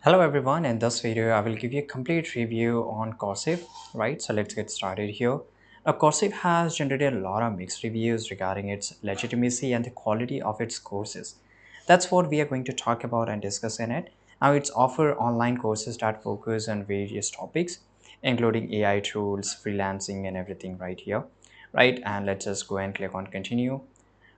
Hello everyone, in this video I will give you a complete review on Coursiv, right? So let's get started here. Now Coursiv has generated a lot of mixed reviews regarding its legitimacy and the quality of its courses. That's what we are going to talk about and discuss in it. Now it's offer online courses that focus on various topics, including AI tools, freelancing and everything right here, right? And let's just go and click on continue.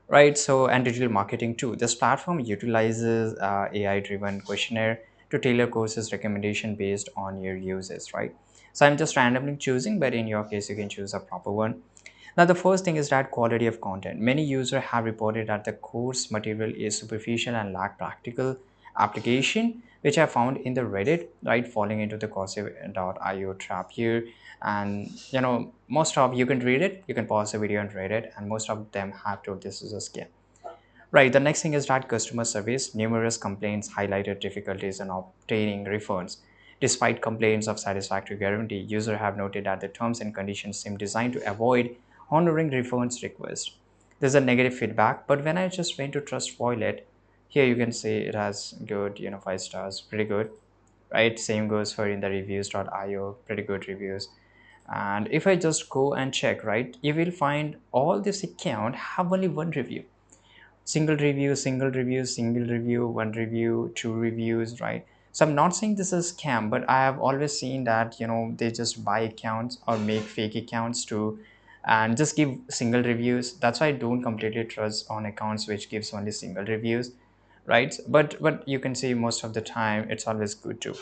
Right, so and digital marketing too. This platform utilizes AI driven questionnaire to tailor courses recommendation based on your uses, right? So I'm just randomly choosing, but in your case you can choose a proper one. Now the first thing is that quality of content. Many users have reported that the course material is superficial and lack practical application, which I found in the Reddit, right, falling into the Coursiv.io trap here. And most of you can read it, you can pause the video and read it, and most of them have told this is a scam. Right, the next thing is that customer service. Numerous complaints highlighted difficulties in obtaining refunds. Despite complaints of satisfactory guarantee, users have noted that the terms and conditions seem designed to avoid honoring refunds requests. There's a negative feedback, but when I just went to Trustpilot, here you can see it has good, 5 stars, pretty good, right? Same goes for in the reviews.io, pretty good reviews. And if I just go and check, right, you will find all this account have only one review, single review, single review, single review, one review, two reviews, right? So I'm not saying this is scam, but I have always seen that they just buy accounts or make fake accounts to and just give single reviews. That's why I don't completely trust on accounts which gives only single reviews, right? But you can see most of the time it's always good too.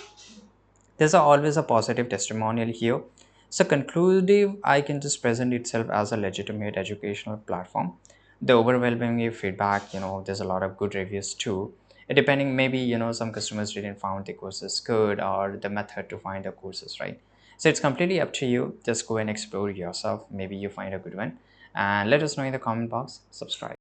There's always a positive testimonial here. So conclusive, I can just present itself as a legitimate educational platform. The overwhelming feedback, there's a lot of good reviews too. Depending, maybe some customers didn't find the courses good or the method to find the courses, right? So it's completely up to you. Just go and explore yourself. Maybe you find a good one, and let us know in the comment box. Subscribe.